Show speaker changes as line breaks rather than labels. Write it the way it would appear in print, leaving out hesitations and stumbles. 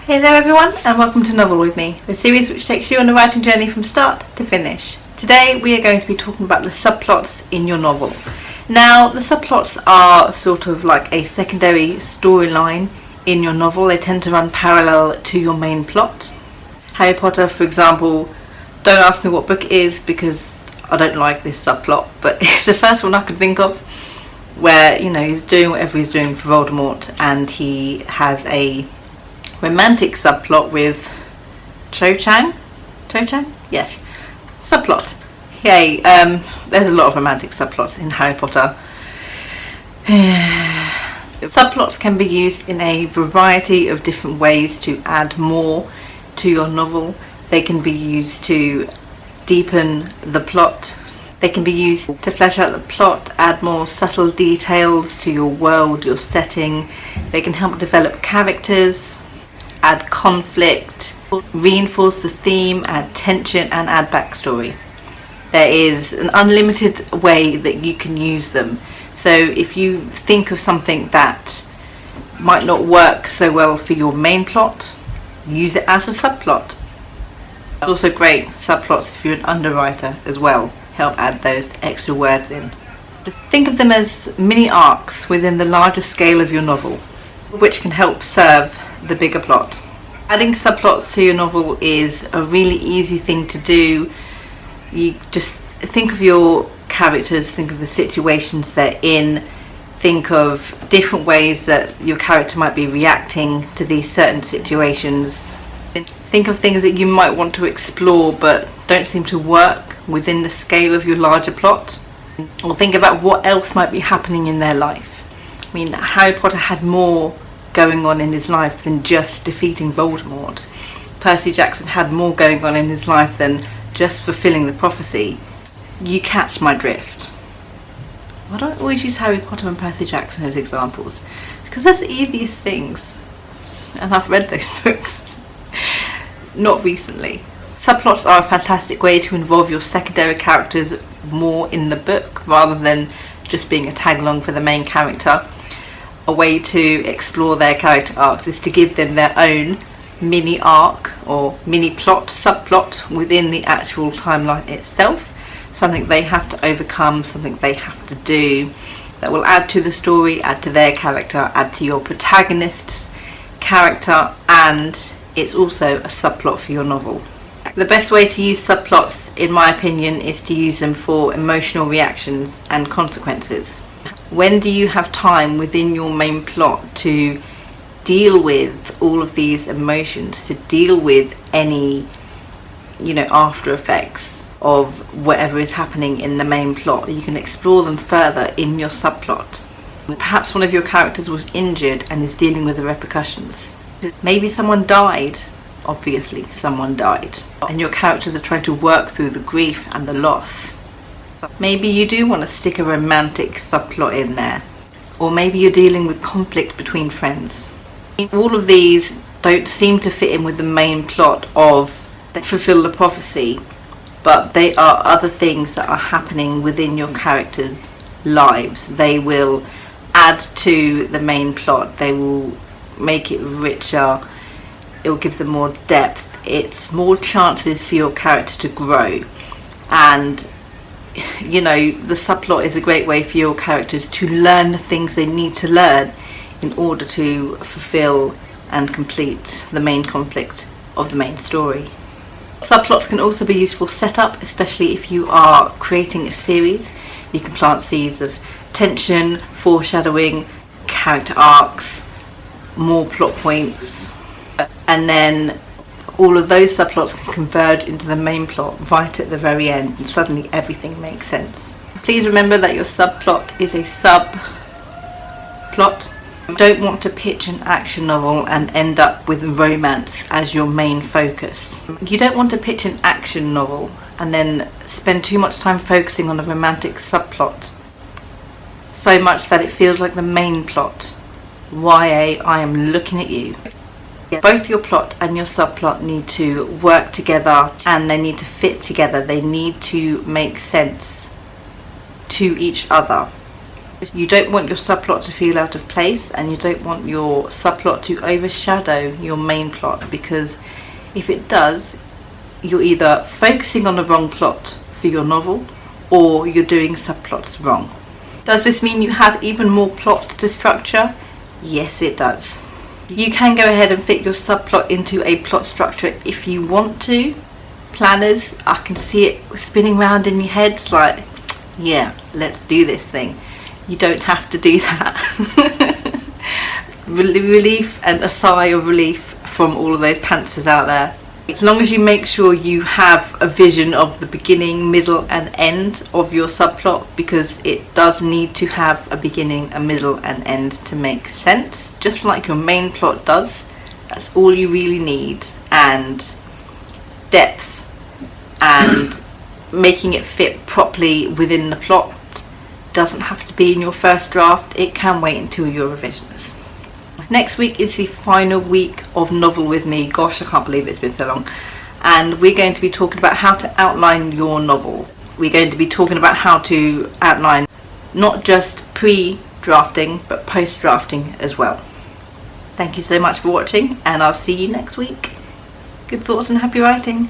Hey there everyone, and welcome to Novel With Me, the series which takes you on a writing journey from start to finish. Today we are going to be talking about the subplots in your novel. Now, the subplots are sort of like a secondary storyline in your novel. They tend to run parallel to your main plot. Harry Potter, for example, don't ask me what book it is because I don't like this subplot, but it's the first one I can think of where, you know, he's doing whatever he's doing for Voldemort and he has a romantic subplot with Cho Chang? Yes. Subplot. Yay. There's a lot of romantic subplots in Harry Potter. Subplots can be used in a variety of different ways to add more to your novel. They can be used to deepen the plot. They can be used to flesh out the plot, add more subtle details to your world, your setting. They can help develop characters, add conflict, reinforce the theme, add tension and add backstory. There is an unlimited way that you can use them. So if you think of something that might not work so well for your main plot, use it as a subplot. It's also great subplots if you're an underwriter as well. Help add those extra words in. Think of them as mini arcs within the larger scale of your novel, which can help serve the bigger plot. Adding subplots to your novel is a really easy thing to do. You just think of your characters, think of the situations they're in, think of different ways that your character might be reacting to these certain situations. Think of things that you might want to explore but don't seem to work within the scale of your larger plot. Or think about what else might be happening in their life. I mean, Harry Potter had more going on in his life than just defeating Voldemort. Percy Jackson had more going on in his life than just fulfilling the prophecy. You catch my drift. Why do I always use Harry Potter and Percy Jackson as examples? It's because that's the easiest things, and I've read those books. Not recently. Subplots are a fantastic way to involve your secondary characters more in the book rather than just being a tag along for the main character. A way to explore their character arcs is to give them their own mini arc or mini plot, subplot within the actual timeline itself. Something they have to overcome, something they have to do that will add to the story, add to their character, add to your protagonist's character, and it's also a subplot for your novel. The best way to use subplots, in my opinion, is to use them for emotional reactions and consequences. When do you have time within your main plot to deal with all of these emotions, to deal with any, after effects of whatever is happening in the main plot? You can explore them further in your subplot. Perhaps one of your characters was injured and is dealing with the repercussions. Maybe someone died. Obviously someone died, and your characters are trying to work through the grief and the loss. Maybe you do want to stick a romantic subplot in there, or maybe you're dealing with conflict between friends. All of these don't seem to fit in with the main plot of Fulfill the Prophecy, but they are other things that are happening within your characters' lives. They will add to the main plot, they will make it richer, it will give them more depth. It's more chances for your character to grow, and the subplot is a great way for your characters to learn the things they need to learn in order to fulfill and complete the main conflict of the main story. Subplots can also be used for setup, especially if you are creating a series. You can plant seeds of tension, foreshadowing, character arcs, more plot points, and then all of those subplots can converge into the main plot right at the very end, and suddenly everything makes sense. Please remember that your subplot is a subplot. You don't want to pitch an action novel and end up with romance as your main focus. You don't want to pitch an action novel and then spend too much time focusing on a romantic subplot, so much that it feels like the main plot. YA, I am looking at you. Both your plot and your subplot need to work together, and they need to fit together. They need to make sense to each other. You don't want your subplot to feel out of place, and you don't want your subplot to overshadow your main plot, because if it does, you're either focusing on the wrong plot for your novel or you're doing subplots wrong. Does this mean you have even more plot to structure? Yes, it does. You can go ahead and fit your subplot into a plot structure if you want to. Planners, I can see it spinning around in your heads like, yeah, let's do this thing. You don't have to do that. Relief and a sigh of relief from all of those pantsers out there. As long as you make sure you have a vision of the beginning, middle and end of your subplot, because it does need to have a beginning, a middle and end to make sense, just like your main plot does. That's all you really need. And depth and making it fit properly within the plot doesn't have to be in your first draft. It can wait until your revisions. Next week is the final week of novel with me. Gosh, I can't believe it's been so long. And we're going to be talking about how to outline your novel. We're going to be talking about how to outline not just pre-drafting but post-drafting as well. Thank you so much for watching, and I'll see you next week. Good thoughts and happy writing.